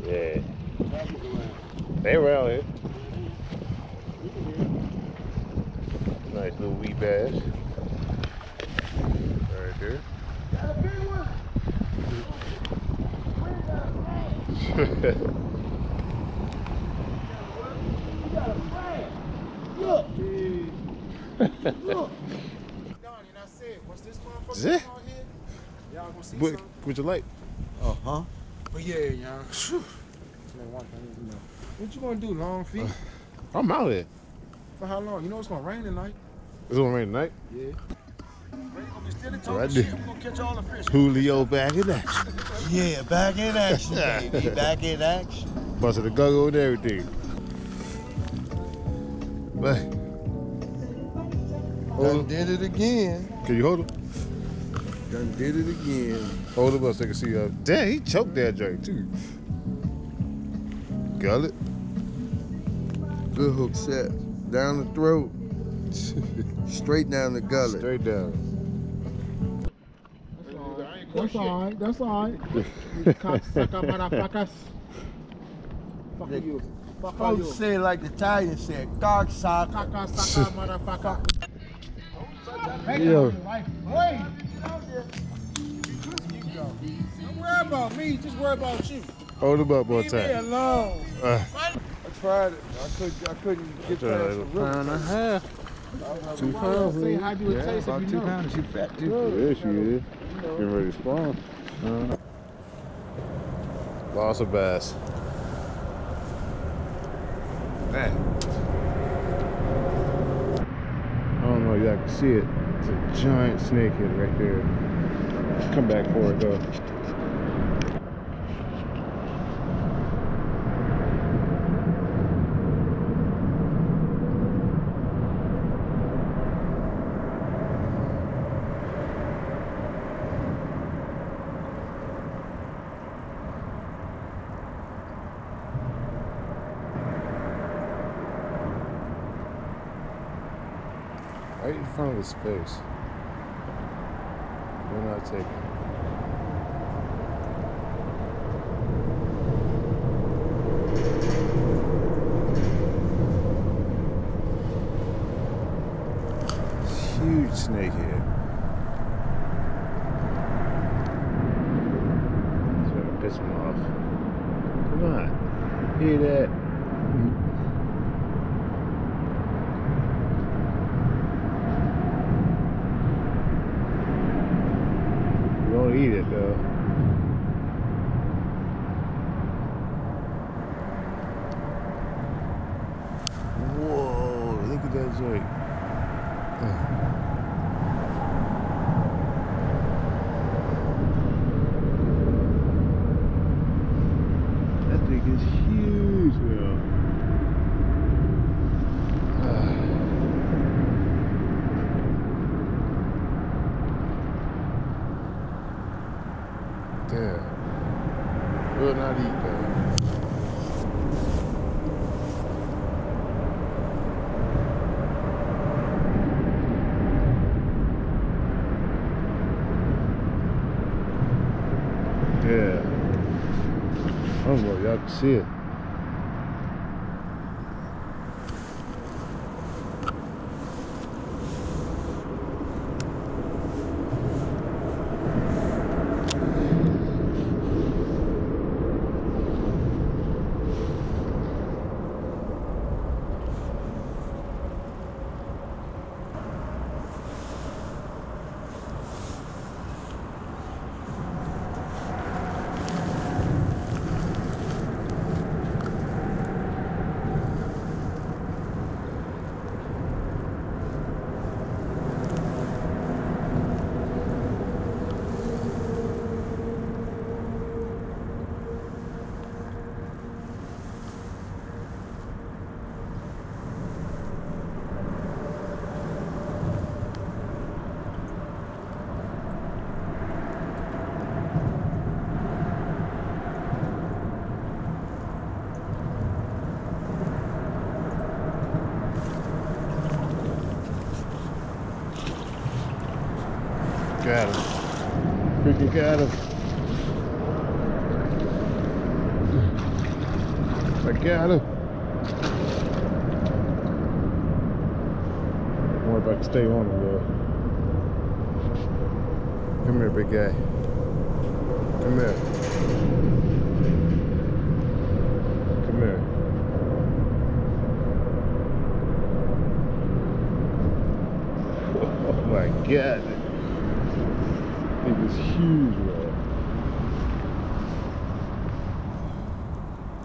Yeah. They around here. Nice little wee bass. Right there. Is it? With your light? Uh-huh. But yeah, y'all. What you gonna do, long feet? I'm out here. For how long? You know it's gonna rain tonight. It's gonna rain tonight? Yeah. Right there. Julio back in action. Yeah, back in action, baby. Back in action. Busted the go-go and everything. But Done did it again. Can you hold him? Done did it again. Hold him up so they can see you. Damn, he choked that joint too. Gullet. Good hook set. Down the throat. Straight down the gullet. Straight down. That's alright. That's alright. Cocksucker motherfuckers. Fuck you. Fuck Folks you. say it like the Italian said, cocksucker. Cocksucker motherfucker. Yo. Don't worry about me. Just worry about you. Hold him up one Leave me time. alone. I tried it. I couldn't get past the £1.5 pound. 2 pounds. Say how do it taste if you know. pounds. You fat too. There she is. Getting ready to spawn. Lost a bass. Man. I don't know if y'all can see it. It's a giant snakehead right there. Come back for it though. Right in front of his face. We're not taking. Huge snakehead. It's gonna piss him off. Come on. Hear that? Don't eat it though. Whoa, look at that joint. That thing is huge, yo. Damn. Will not eat that. Yeah. I don't know if y'all can see it. Got him. Freaking got him. I got him. I wonder if I can stay on him though. Come here, big guy. Come here. Come here. Oh my God. It is huge, bro.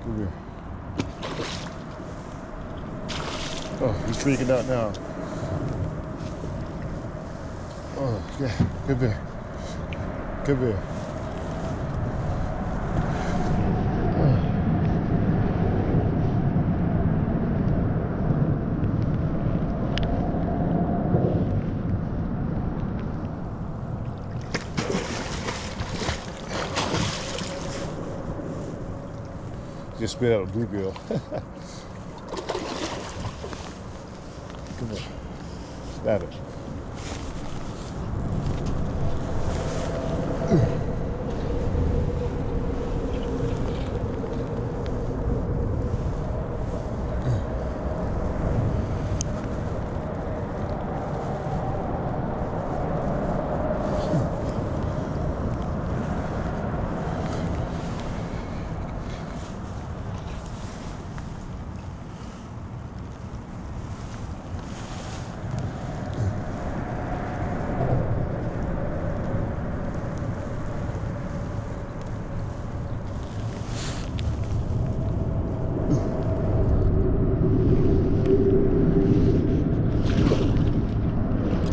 Come here. Oh, he's freaking out now. Oh, yeah. Come here. Come here. Just spit out a bluegill. Come on. Stab it.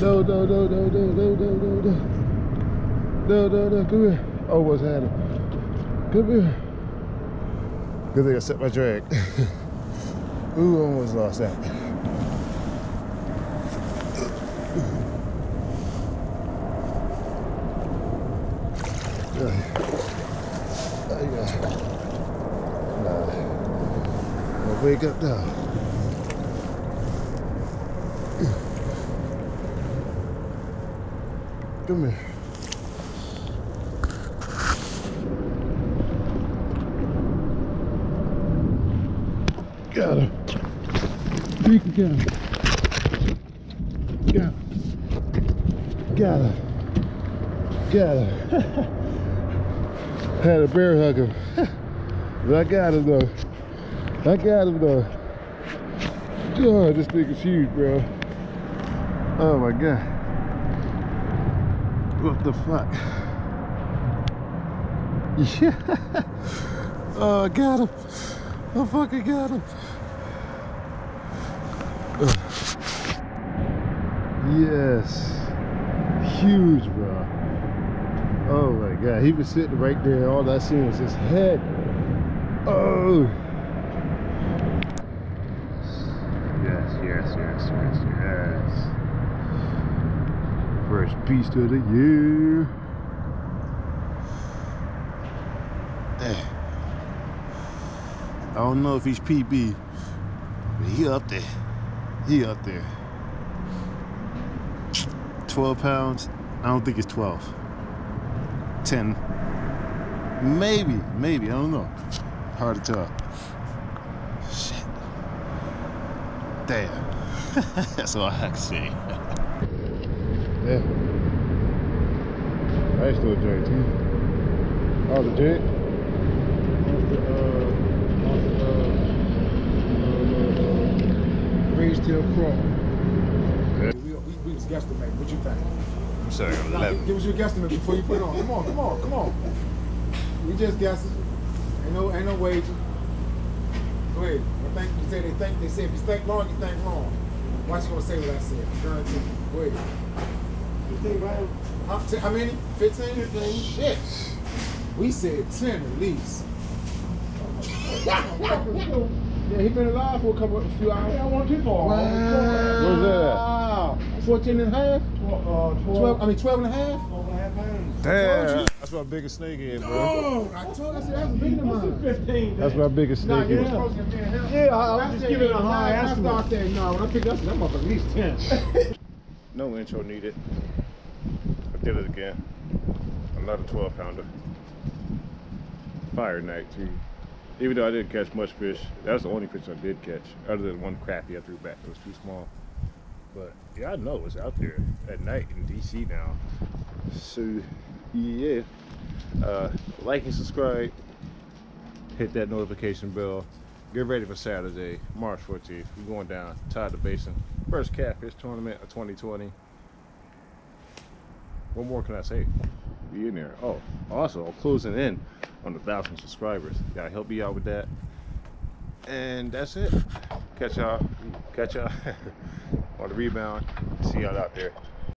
No, no, no, no, no, no, no, no, no. No, no, no, come here. Almost had it. Come here. Good thing I set my drag. Ooh, almost lost that. I'll wake up now. Come here. Got him. Got him. Got him. Got him. Got him. Had a bear hug him. But I got him though. I got him though. God, this thing is huge, bro. Oh my God. What the fuck? Yeah. Oh, I got him. I fucking got him. Yes. Huge, bro. Oh my God. He was sitting right there. All I seen was his head. Oh. Yes, yes, yes, yes, yes. First beast of the year. I don't know if he's PB, but he up there. He up there. 12 pounds. I don't think it's 12. 10. Maybe. I don't know. Hard to tell. Shit. Damn. That's all I can say. Yeah. I still drink too. Oh, the drink? Raised tail crawl. Yeah. We just guesstimate. What you think? I'm sorry, I'm 11. Give us your guesstimate before you put it on. Come on, come on, come on. We just guessing. Ain't no wager. Go ahead. I think you say they say if you think wrong, you think wrong. Watch you gonna say what I said. Guaranteed. Go ahead. You think right? How many? 15? 15? Shit. We said 10 at least. Yeah, he been alive for a few hours. Yeah, I want too far. Wow. Where's that? Wow. 14 and a half? 12 and a half? 12 and a half pounds. Damn. That's my biggest snakehead, bro. Oh, I told you, that's bigger than mine. 15. That's my biggest snakehead. Yeah, I was just giving it a high estimate. I said, no, when I picked up, I'm up at least 10. No intro needed. I did it again. Another 12 pounder. Fire night too. Even though I didn't catch much fish, that was the only fish I did catch, other than one crappie I threw back. It was too small. But yeah, I know it's out there at night in DC now. So yeah, like and subscribe, hit that notification bell. Get ready for Saturday, March 14th. We're going down Tide the Basin, first catfish tournament of 2020. What more can I say? Be in there. Oh, also I'm closing in on 1,000 subscribers. Gotta help me out with that. And that's it. Catch y'all on the rebound. See y'all out there.